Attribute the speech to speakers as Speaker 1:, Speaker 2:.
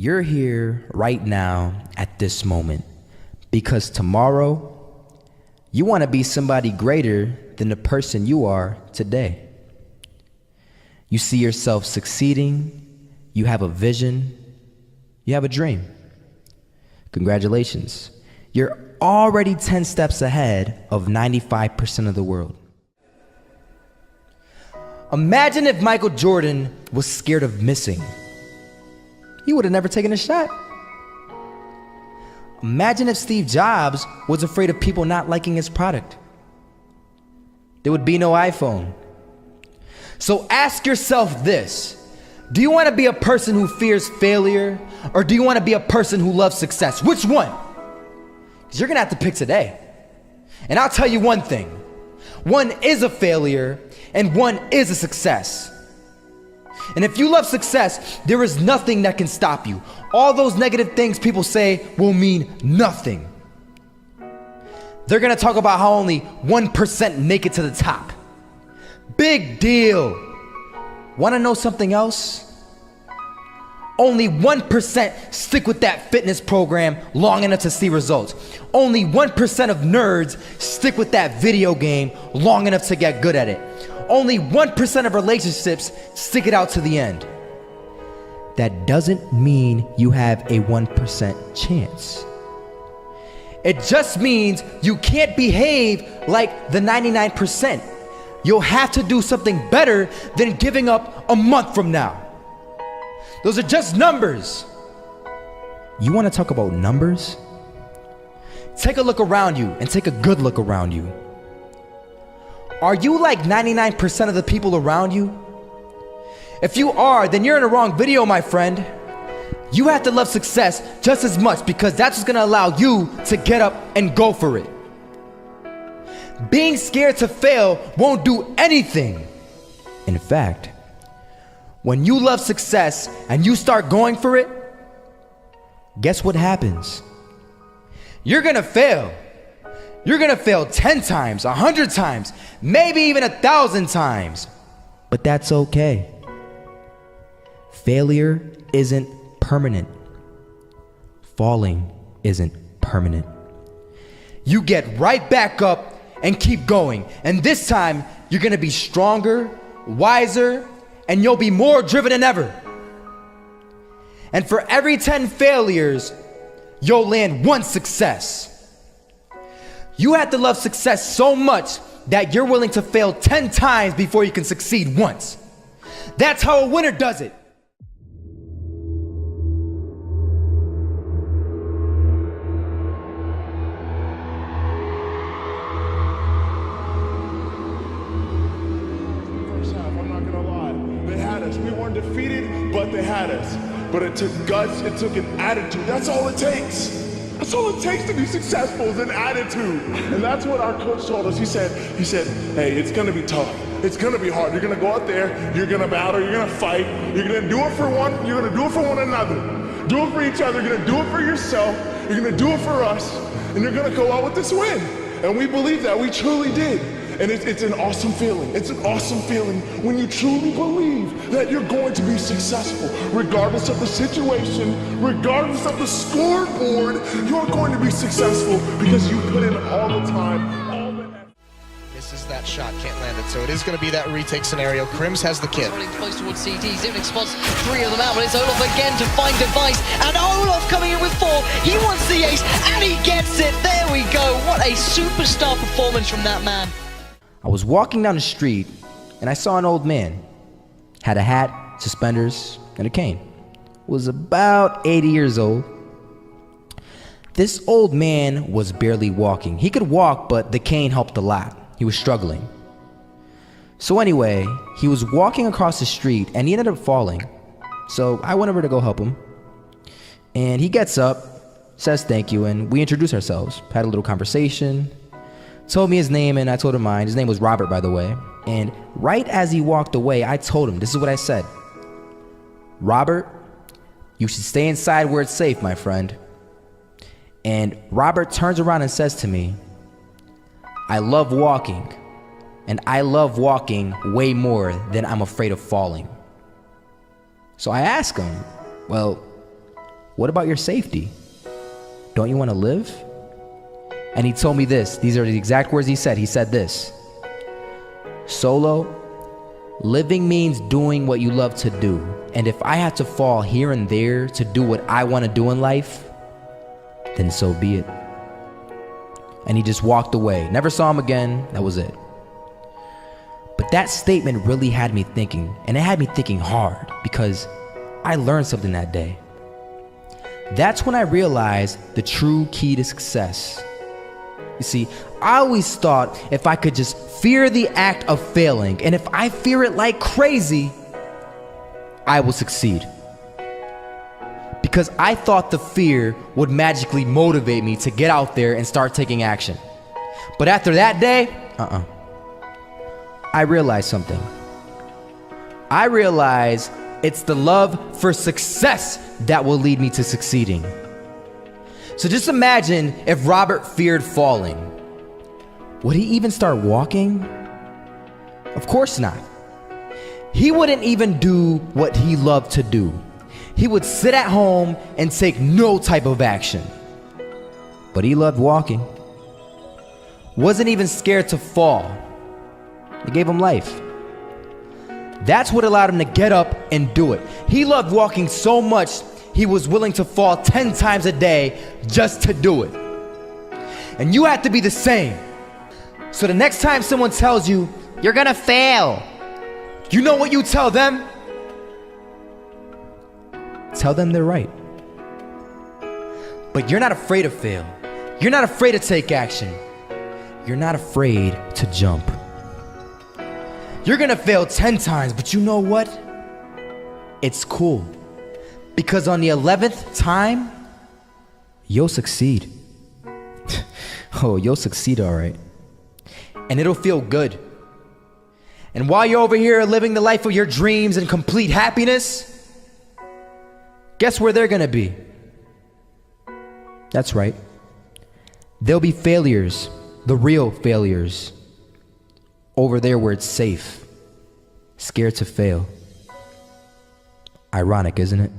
Speaker 1: You're here right now at this moment because tomorrow you want to be somebody greater than the person you are today. You see yourself succeeding, you have a vision, you have a dream. Congratulations. You're already 10 steps ahead of 95% of the world. Imagine if Michael Jordan was scared of missing. He would have never taken a shot. Imagine if Steve Jobs was afraid of people not liking his product. There would be no iPhone. So ask yourself this: do you want to be a person who fears failure, or do you want to be a person who loves success? Which one? Because you're gonna have to pick today. And I'll tell you one thing: one is a failure and one is a success. And if you love success, there is nothing that can stop you. All those negative things people say will mean nothing. They're gonna talk about how only 1% make it to the top. Big deal. Wanna know something else? Only 1% stick with that fitness program long enough to see results. Only 1% of nerds stick with that video game long enough to get good at it. Only 1% of relationships stick it out to the end. That doesn't mean you have a 1% chance. It just means you can't behave like the 99%. You'll have to do something better than giving up a month from now. Those are just numbers. You want to talk about numbers? Take a look around you and take a good look around you. Are you like 99% of the people around you? If you are, then you're in the wrong video, my friend. You have to love success just as much because that's what's gonna allow you to get up and go for it. Being scared to fail won't do anything. In fact, when you love success and you start going for it, guess what happens? You're gonna fail. You're gonna fail 10 times, 100 times, maybe even 1,000 times. But that's okay. Failure isn't permanent. Falling isn't permanent. You get right back up and keep going. And this time, you're gonna be stronger, wiser, and you'll be more driven than ever. And for every 10 failures, you'll land one success. You have to love success so much that you're willing to fail 10 times before you can succeed once. That's how a winner does it.
Speaker 2: First half, I'm not gonna lie. They had us. We weren't defeated, but they had us. But it took guts, it took an attitude. That's all it takes. That's all it takes to be successful is an attitude. And that's what our coach told us. He said, hey, it's gonna be tough. It's gonna be hard. You're gonna go out there, you're gonna battle, you're gonna fight, you're gonna do it for one, you're gonna do it for one another. Do it for each other, you're gonna do it for yourself, you're gonna do it for us, and you're gonna go out with this win. And we believe that, we truly did. And it's an awesome feeling. It's an awesome feeling when you truly believe that you're going to be successful. Regardless of the situation, regardless of the scoreboard, you're going to be successful because you put in all the time, all the effort.
Speaker 3: Misses that shot, can't land it. So it is going to be that retake scenario. Krims has the kit.
Speaker 4: Running close towards CT. Zivnik spots 3 of them out, but it's Olaf again to find Device. And Olaf coming in with 4. He wants the ace, and he gets it. There we go. What a superstar performance from that man.
Speaker 1: I was walking down the street and I saw an old man. Had a hat, suspenders, and a cane. Was about 80 years old. This old man was barely walking. He could walk, but the cane helped a lot. He was struggling. So anyway, he was walking across the street and he ended up falling. So I went over to go help him. And he gets up, says thank you, and we introduced ourselves. Had a little conversation. Told me his name and I told him mine. His name was Robert, by the way. And right as he walked away, I told him, this is what I said. Robert, you should stay inside where it's safe, my friend. And Robert turns around and says to me, I love walking, and I love walking way more than I'm afraid of falling. So I ask him, well, What about your safety? Don't you want to live? And he told me this. These are the exact words he said. He said this: Solo, living means doing what you love to do. And if I have to fall here and there to do what I want to do in life, then so be it. And he just walked away. Never saw him again. That was it. But that statement really had me thinking, and it had me thinking hard, because I learned something that day. That's when I realized the true key to success. You see, I always thought if I could just fear the act of failing, and if I fear it like crazy, I will succeed. Because I thought the fear would magically motivate me to get out there and start taking action. But after that day, I realized something. I realized it's the love for success that will lead me to succeeding. So just imagine if Robert feared falling. Would he even start walking? Of course not. He wouldn't even do what he loved to do. He would sit at home and take no type of action. But he loved walking. Wasn't even scared to fall. It gave him life. That's what allowed him to get up and do it. He loved walking so much, he was willing to fall 10 times a day just to do it. And you have to be the same. So the next time someone tells you, you're gonna fail, you know what you tell them? Tell them they're right. But you're not afraid to fail. You're not afraid to take action. You're not afraid to jump. You're gonna fail 10 times, but you know what? It's cool. Because on the 11th time, you'll succeed. Oh, you'll succeed, all right. And it'll feel good. And while you're over here living the life of your dreams and complete happiness, guess where they're gonna be? That's right. They'll be failures, the real failures. Over there where it's safe, scared to fail. Ironic, isn't it?